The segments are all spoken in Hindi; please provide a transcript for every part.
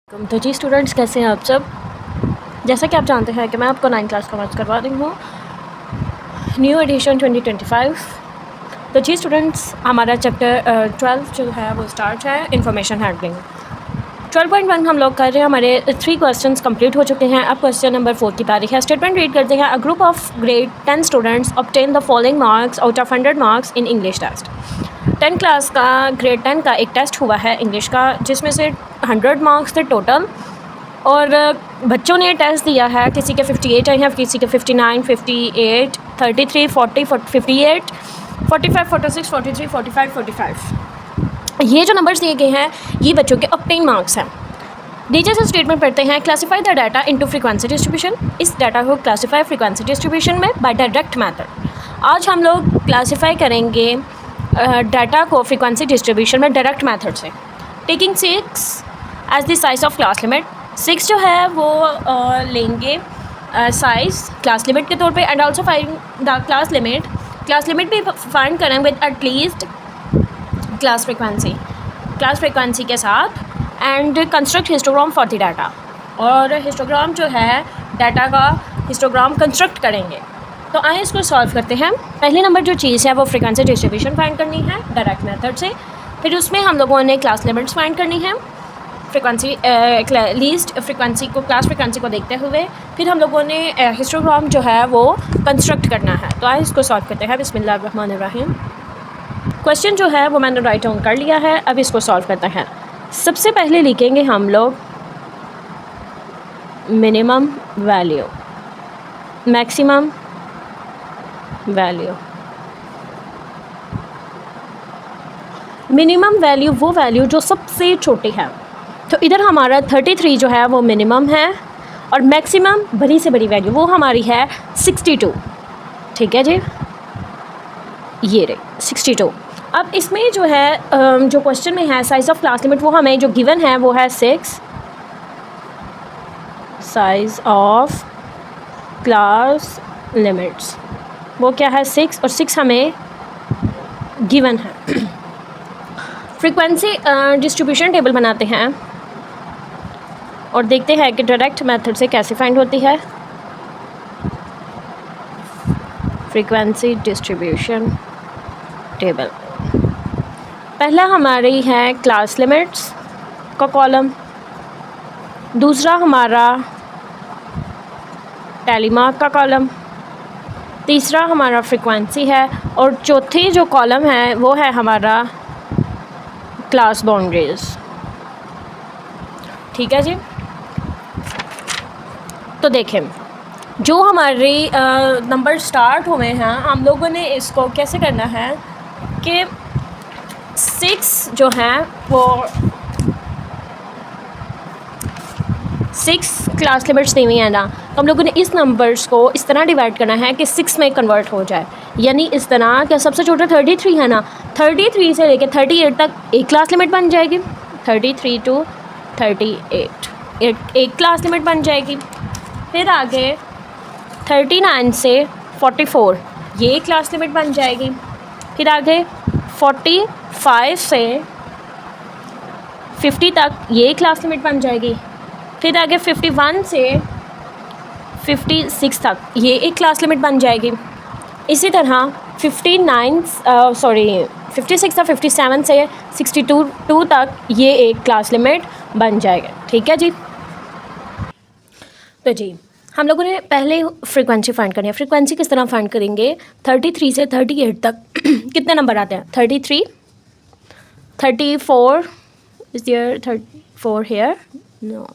तो जी स्टूडेंट्स, कैसे हैं आप सब। जैसा कि आप जानते हैं कि मैं आपको 9th क्लास कॉमर्स करवा रही हूँ, न्यू एडिशन 2025। तो जी स्टूडेंट्स, हमारा चैप्टर 12 जो है वो स्टार्ट है, इंफॉर्मेशन हैंडलिंग। 12.1 हम लोग कर रहे हैं, हमारे 3 क्वेश्चंस कंप्लीट हो चुके हैं। अब क्वेश्चन नंबर 4 की तारीख है। स्टेटमेंट रीड करते हैं। A group of grade 10 students obtain the following marks out of 100 marks in English test. 10 class का ग्रेड 10 का एक टेस्ट हुआ है इंग्लिश का, जिसमें से 100 मार्क्स थे टोटल। और बच्चों ने टेस्ट दिया है, किसी के 58 आए हैं, किसी के 59, 58, 33, 40, 58, 45, 46, 43, 45, 45। ये जो नंबर्स दिए गए हैं ये बच्चों के ऑब्टेन मार्क्स हैं। नीचे से स्टेटमेंट पढ़ते हैं। Classify the data into frequency distribution. इस डाटा को क्लासीफाई फ्रीक्वेंसी डिस्ट्रीब्यूशन में बाय डायरेक्ट मेथड। आज हम लोग क्लासीफाई करेंगे डाटा को फ्रीक्वेंसी डिस्ट्रीब्यूशन में डायरेक्ट मेथड से। Taking 6 as the size of class limit. 6 जो है वो लेंगे साइज़ क्लास लिमिट के तौर पे, and also find the class limit. Class limit भी फाइंड करें विद एटलीस्ट क्लास फ्रीक्वेंसी के साथ, and construct histogram for the data. और हिस्टोग्राम जो है डाटा का हिस्टोग्राम कंस्ट्रक्ट करेंगे। तो आइए इसको सॉल्व करते हैं। पहली नंबर जो चीज़ है वो फ्रीक्वेंसी डिस्ट्रीब्यूशन फाइंड करनी है डायरेक्ट मेथड से। फिर उसमें हम लोगों ने क्लास लिमिट्स फाइंड करनी है, फ्रीक्वेंसी लीस्ट फ्रीक्वेंसी को, क्लास फ्रीक्वेंसी को देखते हुए। फिर हम लोगों ने हिस्टोग्राम जो है वो कंस्ट्रक्ट करना है। तो आइए इसको सॉल्व करते हैं। बिस्मिल्लाहिर्रहमानिर्रहीम। क्वेश्चन जो है वो मैंने राइट डाउन कर लिया है। अब इसको सॉल्व करते हैं। सबसे पहले लिखेंगे हम लोग minimum value, maximum value. Minimum value वो वैल्यू जो सबसे छोटी है। तो इधर हमारा 33 जो है वो मिनिमम है, और मैक्सिमम बड़ी से बड़ी वैल्यू वो हमारी है 62। ठीक है जी, ये रही 62। अब इसमें जो है जो क्वेश्चन में है साइज़ ऑफ क्लास लिमिट, वो हमें जो गिवन है वो है 6। साइज़ ऑफ क्लास लिमिट्स वो क्या है 6, और 6 हमें गिवन है। फ्रीक्वेंसी डिस्ट्रीब्यूशन टेबल बनाते हैं और देखते हैं कि डायरेक्ट मेथड से कैसे फाइंड होती है फ्रीक्वेंसी डिस्ट्रीब्यूशन टेबल। पहला हमारी है क्लास लिमिट्स का कॉलम, दूसरा हमारा टैली मार्क का कॉलम, तीसरा हमारा फ्रीक्वेंसी है, और चौथी जो कॉलम है वो है हमारा क्लास बाउंड्रीज। ठीक है जी। तो देखें, जो हमारी नंबर स्टार्ट हुए हैं, हम लोगों ने इसको कैसे करना है कि 6 जो है वो 6 क्लास लिमिट्स दी हुई है ना, तो हम लोगों ने इस नंबर्स को इस तरह डिवाइड करना है कि 6 में कन्वर्ट हो जाए। यानी इस तरह कि सबसे छोटा 33 है ना, 33 से लेकर 38 तक एक क्लास लिमिट बन जाएगी। 33 to 38 एक क्लास लिमिट बन जाएगी। फिर आगे 39 से 44 ये क्लास लिमिट बन जाएगी। फिर आगे 45 से 50 तक ये क्लास लिमिट बन जाएगी। फिर आगे 51 से 56 तक ये एक क्लास लिमिट बन जाएगी। इसी तरह 56 और 57 से 62 तक ये एक क्लास लिमिट बन जाएगा। ठीक है जी। तो जी हम लोगों ने पहले फ्रीक्वेंसी फाइंड करनी है। फ्रीक्वेंसी किस तरह फाइंड करेंगे? 33 से 38 तक कितने नंबर आते हैं? 33, 34 is there, 34 here, no,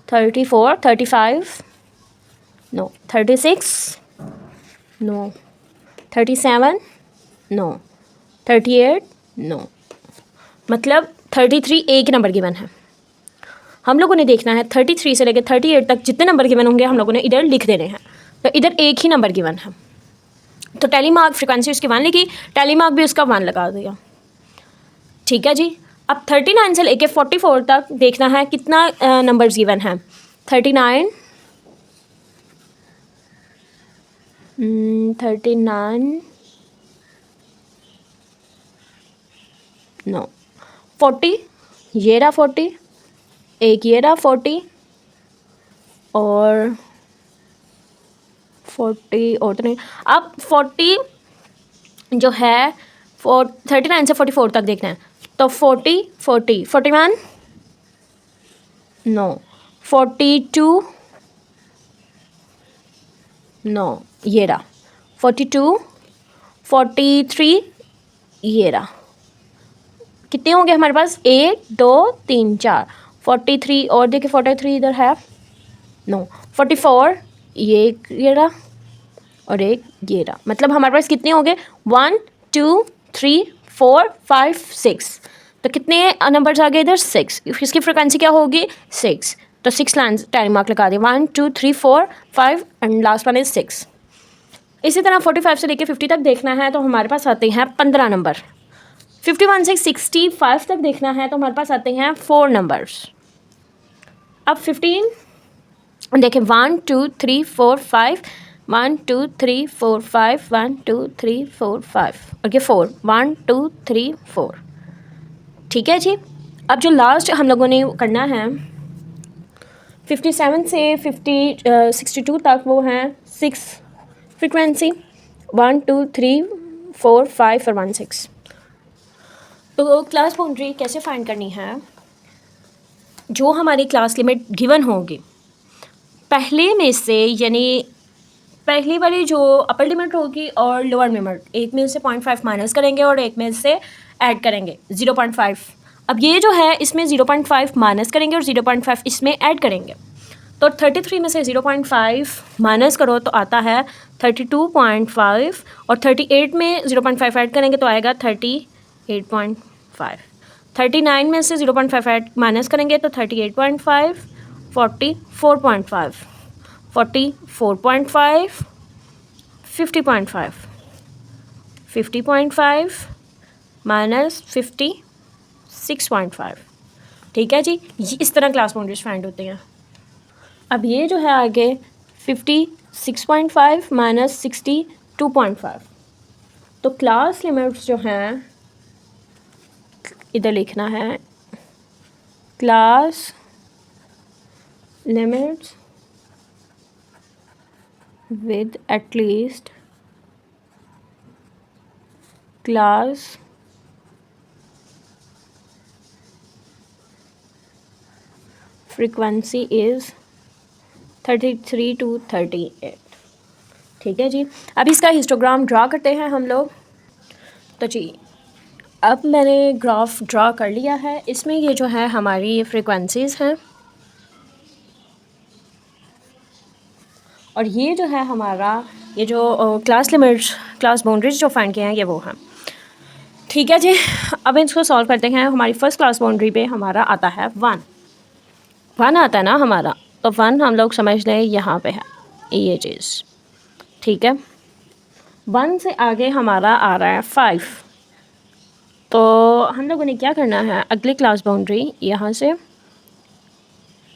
34, 35, no, 36, no, 37, no, 38, no. मतलब 33 एक नंबर गिवन है। हम लोगों ने देखना है 33 से लेकर 38 तक जितने नंबर गिवन होंगे हम लोगों ने इधर लिख देने हैं। तो इधर एक ही नंबर गिवन है, तो टैली मार्क फ्रीक्वेंसी उसकी 1 लिखी, टैली मार्क भी उसका 1 लगा दिया। ठीक है जी। अब 39 से लेकर 44 तक देखना है कितना नंबर्स गिवन है। 39, 39, नो, 40, ये रहा 40, एक ये रहा 40 और 40 और तो नहीं। अब 40 जो है 39 से 44 तक देखना है, तो 40 40 41 नो 42 नो ये रहा 42 43 ये रहा। कितने होंगे हमारे पास? 1 2 3 4 43 और देखिए 43 इधर है नो 44 ये रहा और एक ये रहा। मतलब हमारे पास कितने हो गए? 1 2 3 4 5 6। तो कितने नंबर्स आ गए इधर? 6। इसकी फ्रिक्वेंसी क्या होगी? 6। तो 6 लाइन टाइम मार्क लगा दिया। 1 2 3 4 5 एंड लास्ट वन इज 6। इसी तरह 45 से लेकर 50 तक देखना है तो हमारे पास आते हैं 15 नंबर। 51 से 65 तक देखना है तो हमारे पास आते हैं 4 नंबर्स। अब 15 देखिए 1 2 3 4 5 1 2 3 4 5 1 2 3 4 5 और ये 4 1 2 3 4। ठीक है जी। अब जो लास्ट हम लोगों ने करना है 57 से 62 तक, वो हैं 6 फ्रिक्वेंसी 1 2 3 4 5 और 1 6। तो क्लास बाउंड्री कैसे फाइंड करनी है? जो हमारी क्लास लिमिट गिवन होगी पहले में से, यानी पहली वाली जो अपर लिमिट होगी और लोअर लिमिट, एक में से 0.5 माइनस करेंगे और एक में से ऐड करेंगे 0.5। अब ये जो है इसमें 0.5 माइनस करेंगे और 0.5 इसमें ऐड करेंगे। तो 33 में से 0.5 माइनस करो तो आता है 32.5 और 38 में 0.5 ऐड करेंगे तो आएगा 38.5। 39 में से 0.5 ऐड माइनस करेंगे तो 38.5 44.5 44.5 50.5 50.5 माइनस 56.5। ठीक है जी। इस तरह क्लास बाउंड्रीज फाइंड होते हैं। अब ये जो है आगे 56.5 माइनस 62.5, तो क्लास लिमिट्स जो हैं इधर लिखना है class limits with at least class frequency is 33 to 38। ठीक है जी। अब इसका हिस्टोग्राम ड्रा करते हैं हम लोग। तो जी अब मैंने ग्राफ ड्रा कर लिया है। इसमें ये जो है हमारी फ्रिक्वेंसीज़ हैं और ये जो है हमारा ये जो क्लास लिमिट्स क्लास बाउंड्रीज जो फाइंड किए हैं ये वो हैं। ठीक है जी। अब इसको सॉल्व करते हैं। हमारी फर्स्ट क्लास बाउंड्री पे हमारा आता है 1 आता है ना हमारा, तो 1 हम लोग समझ लें यहाँ पे है ये चीज़। ठीक है। 1 से आगे हमारा आ रहा है 5, तो हम लोगों ने क्या करना है, अगली क्लास बाउंड्री यहाँ से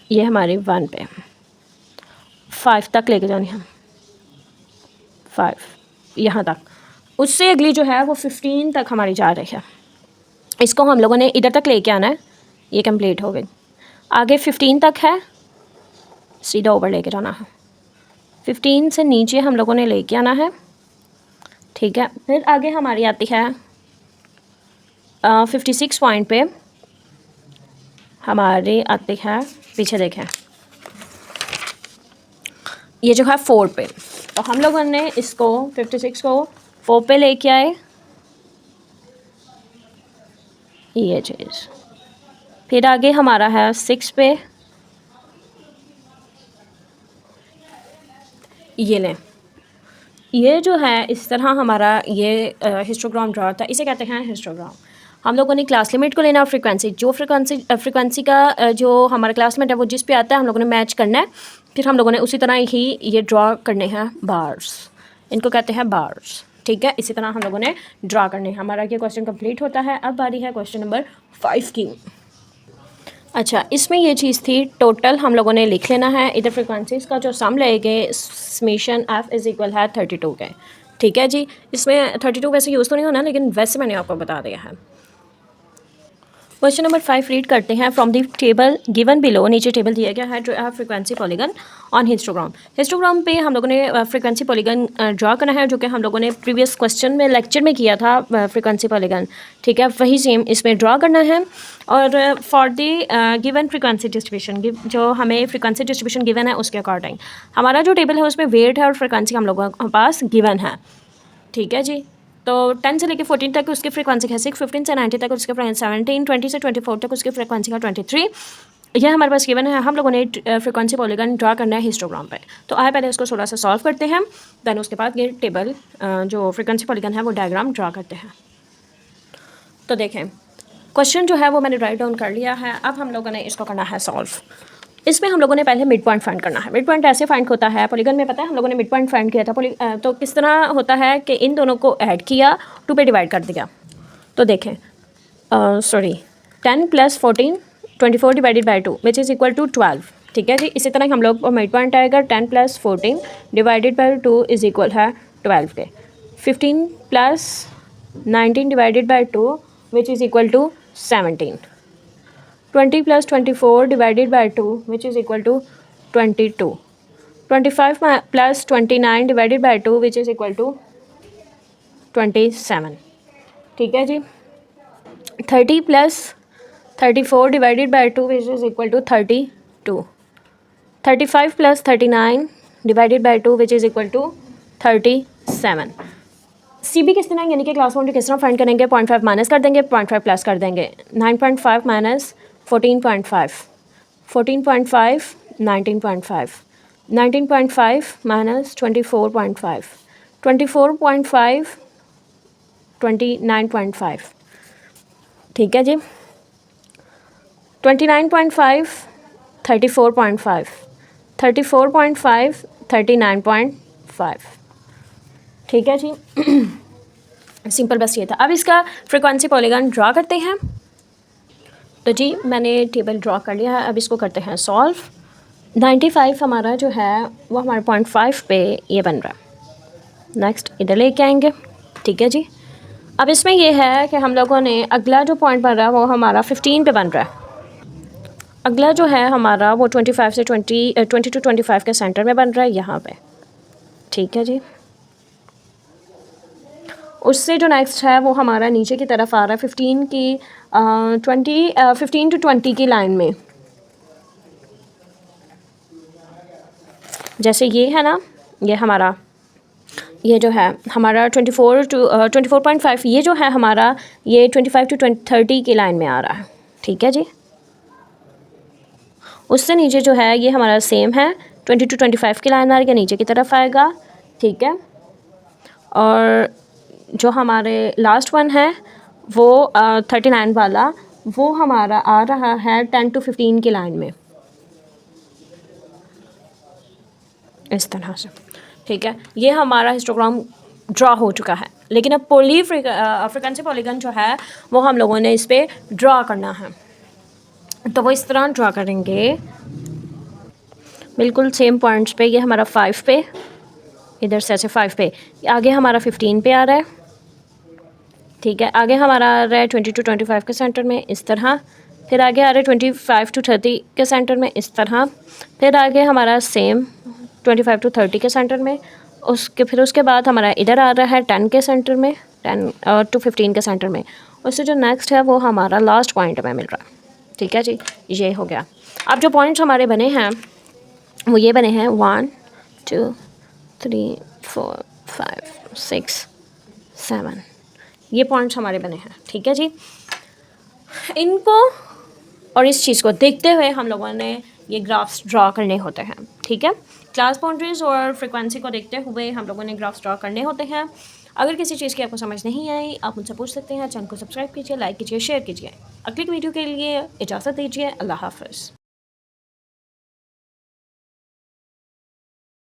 ये हमारी 1 पे 5 तक लेके जानी है। 5 यहाँ तक, उससे अगली जो है वो 15 तक हमारी जा रही है। इसको हम लोगों ने इधर तक लेके आना है। ये कंप्लीट हो गई। आगे 15 तक है, सीधा ऊपर लेके जाना है। 15 से नीचे हम लोगों ने लेके आना है। ठीक है। फिर आगे हमारी आती है 56 पॉइंट पे हमारी आती है, पीछे देखें ये जो है 4 पे, तो हम लोगों ने इसको 56 को 4 पे लेके आए ये चीज़। फिर आगे हमारा है 6 पे, ये लें। ये जो है इस तरह हमारा ये हिस्टोग्राम ड्रा होता है। इसे कहते हैं हिस्टोग्राम। हम लोगों ने क्लास लिमिट को लेना और फ्रीक्वेंसी, जो फ्रीक्वेंसी का जो हमारा क्लास लिमिट है वो जिस पे आता है हम लोगों ने मैच करना है। फिर हम लोगों ने उसी तरह ही ये ड्रा करने हैं बार्स, इनको कहते हैं बार्स। ठीक है। इसी तरह हम लोगों ने ड्रा करने हैं। हमारा ये क्वेश्चन कंप्लीट होता है। अब बारी है क्वेश्चन नंबर 5 की। अच्छा, इसमें ये चीज़ थी, टोटल हम लोगों ने लिख लेना है। इधर फ्रिक्वेंसीज़ का जो सम लेंगे समेशन एफ इज़ इक्वल है 32 के। ठीक है जी। इसमें 32 वैसे यूज़ तो नहीं होना, लेकिन वैसे मैंने आपको बता दिया है। क्वेश्चन नंबर 5 रीड करते हैं from the table given below. नीचे टेबल दिया गया है frequency polygon on histogram. Histogram पे हम लोगों ने फ्रीक्वेंसी पॉलीगन ड्रा करना है, जो कि हम लोगों ने प्रीवियस क्वेश्चन में लेक्चर में किया था फ्रीक्वेंसी पॉलीगन। ठीक है, वही सेम इसमें ड्रा करना है। और for the given frequency distribution, जो हमें फ्रीक्वेंसी डिस्ट्रीब्यूशन गिवन है उसके अकॉर्डिंग हमारा जो टेबल है उसमें वेट है और फ्रीक्वेंसी हम लोगों के पास गिवन है। ठीक है जी, तो 10 से लेकर 14 तक उसकी फ्रीक्वेंसी है 6, 15 से 90 तक उसके 17, 20 से 24 तक उसकी फ्रीक्वेंसी का 23। यह हमारे पास गिवन है। हम लोगों ने फ्रीक्वेंसी पॉलीगन ड्रा करना है हिस्टोग्राम पे। तो आए पहले उसको थोड़ा सा सॉल्व करते हैं, देन उसके बाद ये टेबल जो फ्रीक्वेंसी पॉलीगन है वो डायग्राम ड्रा करते हैं। तो देखें, क्वेश्चन जो है वो मैंने राइट डाउन कर लिया है। अब हम लोगों ने इसको करना है सॉल्व। इसमें हम लोगों ने पहले मिड पॉइंट फाइंड करना है। मिड पॉइंट ऐसे फाइंड होता है, पॉलीगन में पता है हम लोगों ने मिड पॉइंट फाइंड किया था। तो किस तरह होता है कि इन दोनों को ऐड किया, 2 पे डिवाइड कर दिया। तो देखें, 10 + 14, 24 divided by 2 which is equal to 12। ठीक है जी, इसी तरह हम लोग मिड पॉइंट आएगा 10 + 14 डिवाइडेड बाई 2 इज़ इक्वल है 12 के। 15 + 19 divided by 2 which is equal to 17। 20 + 24 divided by 2 which is equal to 22. 25 + 29 divided by 2 which is equal to 27. ठीक है जी। 30 + 34 divided by 2 which is equal to 32. 35 + 39 divided by 2 which is equal to 37. सी बी किस तरह, यानी कि क्लास बाउंड्री किस तरह फाइंड करेंगे? 0.5 माइनस कर देंगे, 0.5 प्लस कर देंगे। 9.5 माइनस 14.5, 14.5 19.5, 19.5 माइनस 24.5, 24.5 29.5। ठीक है जी। 29.5 34.5, 34.5 39.5। ठीक है जी। सिंपल बस ये था। अब इसका फ्रीक्वेंसी पॉलीगन ड्रा करते हैं। तो जी मैंने टेबल ड्रा कर लिया है, अब इसको करते हैं सॉल्व। 95 हमारा जो है वो हमारे 0.5 पे ये बन रहा है। नेक्स्ट इधर लेके आएंगे। ठीक है जी। अब इसमें ये है कि हम लोगों ने अगला जो पॉइंट बन रहा है वो हमारा 15 पे बन रहा है। अगला जो है हमारा वो 25 से 20 to 25 के सेंटर में बन रहा है यहाँ पे। ठीक है जी। उससे जो नेक्स्ट है वो हमारा नीचे की तरफ आ रहा है 15 की 15 to 20 की लाइन में। जैसे ये है ना, ये हमारा ये जो है हमारा 24 to 24.5, ये जो है हमारा ये 25 to 30 की लाइन में आ रहा है। ठीक है जी। उससे नीचे जो है ये हमारा सेम है 20 to 25 की लाइन आ रही है, नीचे की तरफ आएगा। ठीक है। और जो हमारे लास्ट वन है वो 39 वाला, वो हमारा आ रहा है 10 to 15 की लाइन में, इस तरह से। ठीक है, ये हमारा हिस्टोग्राम ड्रा हो चुका है। लेकिन अब फ्रीक्वेंसी पॉलीगन जो है वो हम लोगों ने इस पर ड्रा करना है। तो वो इस तरह ड्रा करेंगे, बिल्कुल सेम पॉइंट्स पे। ये हमारा 5 पे, इधर से ऐसे 5 पे, आगे हमारा 15 पे आ रहा है। ठीक है, आगे हमारा आ रहा है 20 to 25 के सेंटर में इस तरह। फिर आगे आ रहा है 25 to 30 के सेंटर में इस तरह। फिर आगे हमारा सेम 25 to 30 के सेंटर में। फिर उसके बाद हमारा इधर आ रहा है 10 के सेंटर में, 10 to 15 के सेंटर में। उससे जो नेक्स्ट है वो हमारा लास्ट पॉइंट में मिल रहा है। ठीक है जी, ये हो गया। अब जो पॉइंट्स हमारे बने हैं वो ये बने हैं 1 2 3 4 5 6 7, ये पॉइंट्स हमारे बने हैं। ठीक है जी। इनको और इस चीज़ को देखते हुए हम लोगों ने ये ग्राफ्स ड्रा करने होते हैं। ठीक है, क्लास बाउंड्रीज और फ्रीक्वेंसी को देखते हुए हम लोगों ने ग्राफ्स ड्रा करने होते हैं। अगर किसी चीज़ की आपको समझ नहीं आई, आप मुझसे पूछ सकते हैं। चैनल को सब्सक्राइब कीजिए, लाइक कीजिए, शेयर कीजिए। अगली वीडियो के लिए इजाज़त दीजिए। अल्लाह हाफ़िज़।